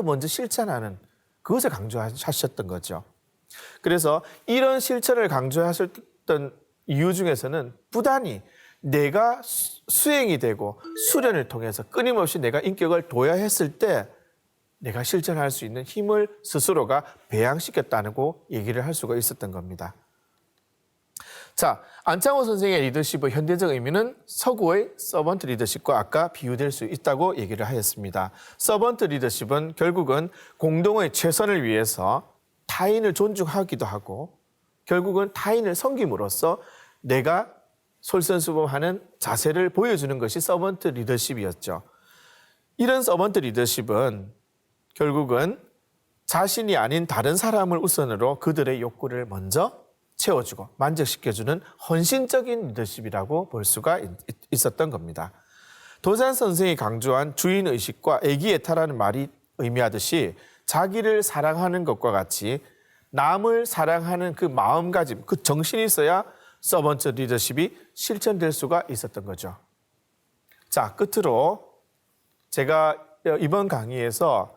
[SPEAKER 1] 먼저 실천하는 그것을 강조하셨던 거죠. 그래서 이런 실천을 강조하셨던 이유 중에서는 부단히 내가 수행이 되고 수련을 통해서 끊임없이 내가 인격을 도야했을 때 내가 실천할 수 있는 힘을 스스로가 배양시켰다고 얘기를 할 수가 있었던 겁니다. 자, 안창호 선생의 리더십의 현대적 의미는 서구의 서번트 리더십과 아까 비유될 수 있다고 얘기를 하였습니다. 서번트 리더십은 결국은 공동의 최선을 위해서 타인을 존중하기도 하고 결국은 타인을 섬김으로써 내가 솔선수범하는 자세를 보여주는 것이 서번트 리더십이었죠. 이런 서번트 리더십은 결국은 자신이 아닌 다른 사람을 우선으로 그들의 욕구를 먼저 채워주고 만족시켜주는 헌신적인 리더십이라고 볼 수가 있었던 겁니다. 도산 선생이 강조한 주인의식과 애기애타라는 말이 의미하듯이 자기를 사랑하는 것과 같이 남을 사랑하는 그 마음가짐, 그 정신이 있어야 서번트 리더십이 실천될 수가 있었던 거죠. 자, 끝으로 제가 이번 강의에서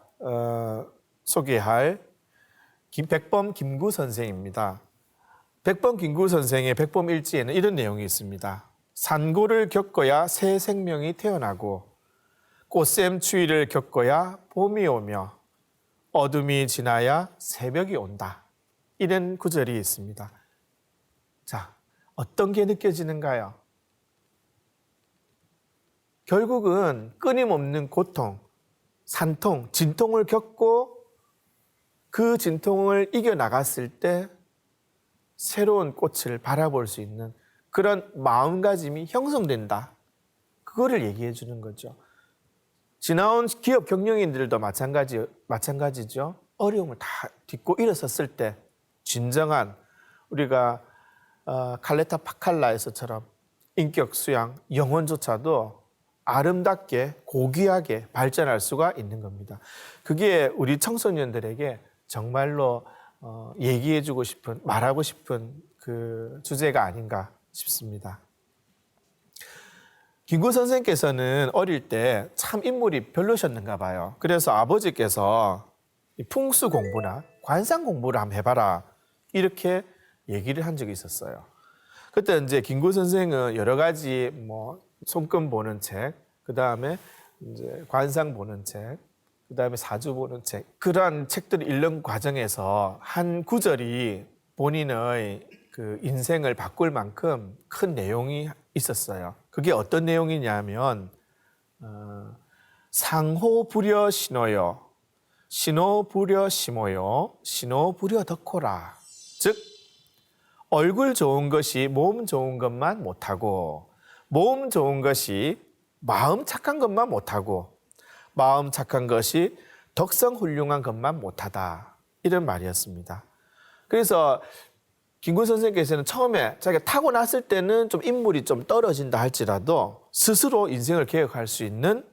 [SPEAKER 1] 소개할 백범 김구 선생입니다. 백범 김구 선생의 백범 일지에는 이런 내용이 있습니다. 산고를 겪어야 새 생명이 태어나고 꽃샘 추위를 겪어야 봄이 오며 어둠이 지나야 새벽이 온다. 이런 구절이 있습니다. 자, 어떤 게 느껴지는가요? 결국은 끊임없는 고통, 산통, 진통을 겪고 그 진통을 이겨나갔을 때 새로운 꽃을 바라볼 수 있는 그런 마음가짐이 형성된다. 그거를 얘기해 주는 거죠. 지나온 기업 경영인들도 마찬가지죠. 어려움을 다 딛고 일어섰을 때 진정한 우리가 칼레타 파칼라에서처럼 인격 수양, 영혼조차도 아름답게 고귀하게 발전할 수가 있는 겁니다. 그게 우리 청소년들에게 정말로 얘기해주고 싶은, 말하고 싶은 그 주제가 아닌가 싶습니다. 김구 선생께서는 어릴 때 참 인물이 별로셨는가 봐요. 그래서 아버지께서 풍수 공부나 관상 공부를 한번 해봐라 이렇게 얘기를 한 적이 있었어요. 그때 이제 김구 선생은 여러 가지 손금 보는 책, 그 다음에 이제 관상 보는 책, 그 다음에 사주 보는 책, 그러한 책들을 읽는 과정에서 한 구절이 본인의 그 인생을 바꿀 만큼 큰 내용이 있었어요. 그게 어떤 내용이냐면 상호 불여 신호여 신호부려 심어요. 신호부려 덕호라. 즉 얼굴 좋은 것이 몸 좋은 것만 못하고 몸 좋은 것이 마음 착한 것만 못하고 마음 착한 것이 덕성 훌륭한 것만 못하다. 이런 말이었습니다. 그래서 김구 선생께서는 처음에 자기가 타고났을 때는 좀 인물이 좀 떨어진다 할지라도 스스로 인생을 계획할 수 있는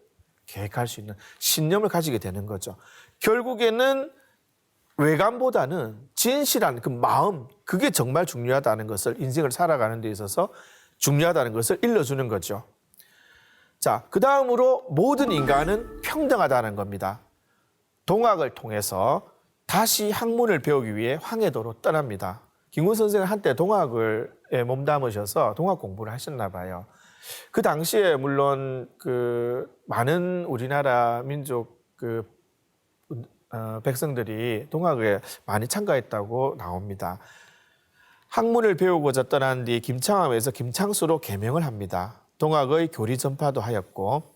[SPEAKER 1] 신념을 가지게 되는 거죠. 결국에는 외관보다는 진실한 그 마음, 그게 정말 중요하다는 것을 인생을 살아가는 데 있어서 중요하다는 것을 일러주는 거죠. 자, 그 다음으로 모든 인간은 평등하다는 겁니다. 동학을 통해서 다시 학문을 배우기 위해 황해도로 떠납니다. 김구 선생은 한때 동학을 몸담으셔서 동학 공부를 하셨나 봐요. 그 당시에 물론 그 많은 우리나라 민족 백성들이 동학에 많이 참가했다고 나옵니다. 학문을 배우고자 떠난 뒤 김창암에서 김창수로 개명을 합니다. 동학의 교리 전파도 하였고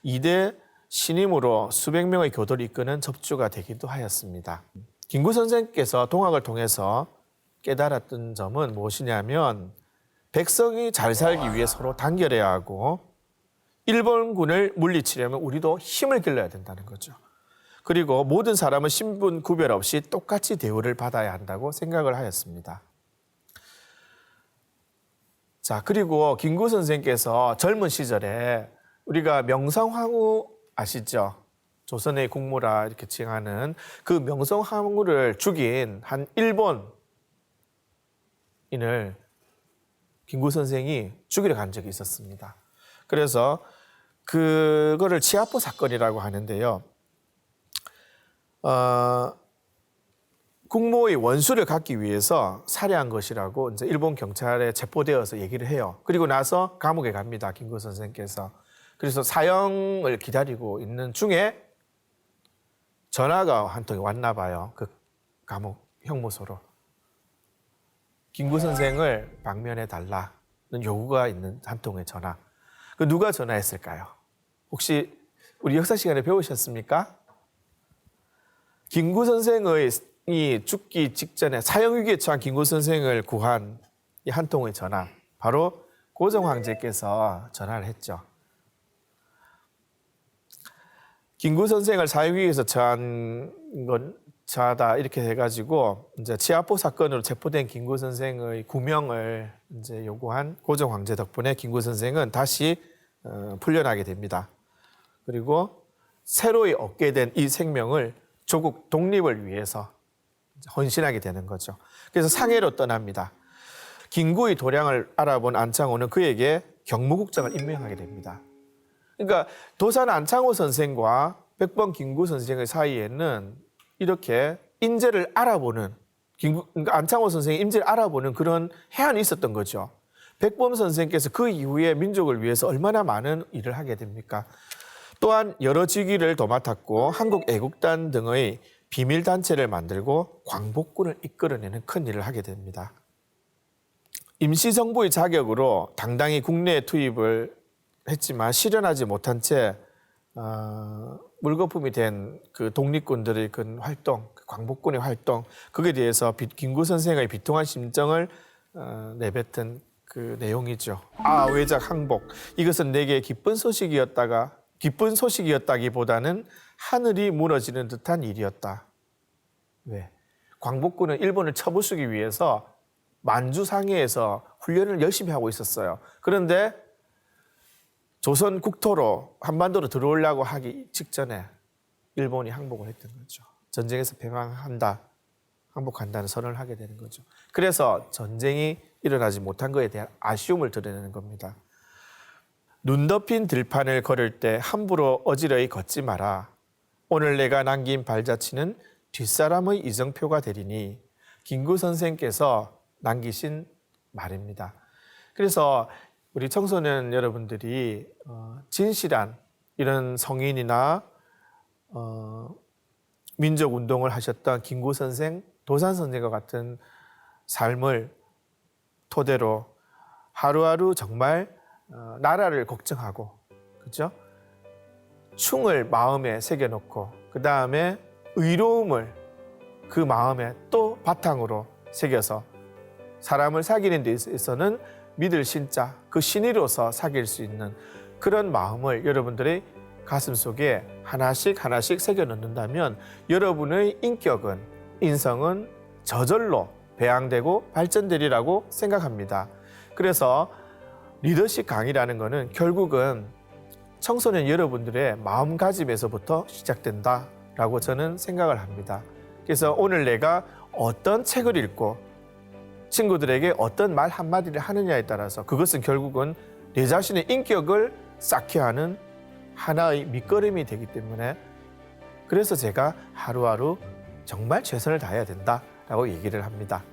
[SPEAKER 1] 2대 신임으로 수백 명의 교도를 이끄는 접주가 되기도 하였습니다. 김구 선생께서 동학을 통해서 깨달았던 점은 무엇이냐면 백성이 잘 살기 위해 서로 단결해야 하고 일본군을 물리치려면 우리도 힘을 길러야 된다는 거죠. 그리고 모든 사람은 신분 구별 없이 똑같이 대우를 받아야 한다고 생각을 하였습니다. 자, 그리고 김구 선생께서 젊은 시절에 우리가 명성황후 아시죠? 조선의 국무라 이렇게 칭하는 그 명성황후를 죽인 한 일본인을 김구 선생이 죽이러 간 적이 있었습니다. 그래서 그거를 치아포 사건이라고 하는데요. 국모의 원수를 갖기 위해서 살해한 것이라고 이제 일본 경찰에 체포되어서 얘기를 해요. 그리고 나서 감옥에 갑니다. 김구 선생께서. 그래서 사형을 기다리고 있는 중에 전화가 한 통이 왔나 봐요. 그 감옥 형무소로. 김구 선생을 방면해 달라는 요구가 있는 한 통의 전화. 그 누가 전화했을까요? 혹시 우리 역사 시간에 배우셨습니까? 김구 선생이 죽기 직전에 사형 위기에 처한 김구 선생을 구한 이 한 통의 전화. 바로 고종 황제께서 전화를 했죠. 김구 선생을 사형 위기에서 처하다 이렇게 해가지고 이제 치아포 사건으로 체포된 김구 선생의 구명을 이제 요구한 고종 황제 덕분에 김구 선생은 다시 풀려나게 됩니다. 그리고 새로이 얻게 된 이 생명을 조국 독립을 위해서 헌신하게 되는 거죠. 그래서 상해로 떠납니다. 김구의 도량을 알아본 안창호는 그에게 경무국장을 임명하게 됩니다. 그러니까 도산 안창호 선생과 백범 김구 선생의 사이에는 이렇게 인재를 알아보는 그러니까 안창호 선생의 인재를 알아보는 그런 해안이 있었던 거죠. 백범 선생께서 그 이후에 민족을 위해서 얼마나 많은 일을 하게 됩니까? 또한 여러 직위를 도맡았고 한국 애국단 등의 비밀단체를 만들고 광복군을 이끌어내는 큰 일을 하게 됩니다. 임시정부의 자격으로 당당히 국내에 투입을 했지만 실현하지 못한 채 물거품이 된 그 독립군들의 그 활동, 광복군의 활동, 그에 대해서 김구 선생의 비통한 심정을 내뱉은 그 내용이죠. 외작 항복. 이것은 내게 기쁜 소식이었다기보다는 하늘이 무너지는 듯한 일이었다. 왜? 광복군은 일본을 쳐부수기 위해서 만주 상해에서 훈련을 열심히 하고 있었어요. 그런데 조선 국토로 한반도로 들어오려고 하기 직전에 일본이 항복을 했던 거죠. 전쟁에서 항복한다는 선언을 하게 되는 거죠. 그래서 전쟁이 일어나지 못한 것에 대한 아쉬움을 드러내는 겁니다. 눈 덮인 들판을 걸을 때 함부로 어지러이 걷지 마라. 오늘 내가 남긴 발자취는 뒷사람의 이정표가 되리니 김구 선생께서 남기신 말입니다. 그래서 우리 청소년 여러분들이 진실한 이런 성인이나 민족운동을 하셨던 김구 선생, 도산 선생과 같은 삶을 토대로 하루하루 정말 나라를 걱정하고, 그죠? 충을 마음에 새겨놓고 그 다음에 의로움을 그 마음에 또 바탕으로 새겨서 사람을 사귀는 데 있어서는 믿을 신자, 그 신이로서 사귈 수 있는 그런 마음을 여러분들의 가슴 속에 하나씩 하나씩 새겨 넣는다면 여러분의 인격은, 인성은 저절로 배양되고 발전되리라고 생각합니다. 그래서 리더십 강의라는 것은 결국은 청소년 여러분들의 마음가짐에서부터 시작된다라고 저는 생각을 합니다. 그래서 오늘 내가 어떤 책을 읽고 친구들에게 어떤 말 한마디를 하느냐에 따라서 그것은 결국은 내 자신의 인격을 쌓게 하는 하나의 밑거름이 되기 때문에 그래서 제가 하루하루 정말 최선을 다해야 된다라고 얘기를 합니다.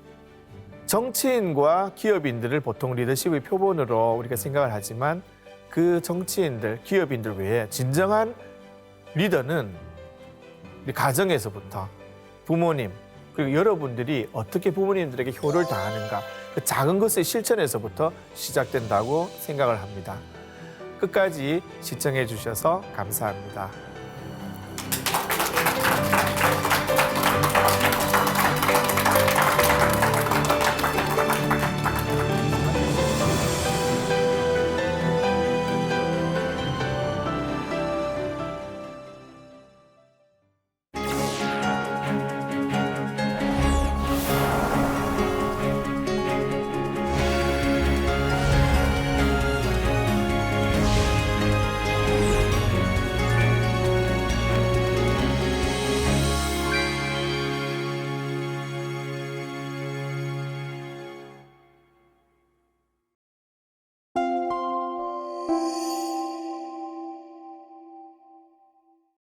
[SPEAKER 1] 정치인과 기업인들을 보통 리더십의 표본으로 우리가 생각을 하지만 그 정치인들, 기업인들 외에 진정한 리더는 우리 가정에서부터 부모님, 그리고 여러분들이 어떻게 부모님들에게 효를 다하는가 그 작은 것의 실천에서부터 시작된다고 생각을 합니다. 끝까지 시청해 주셔서 감사합니다.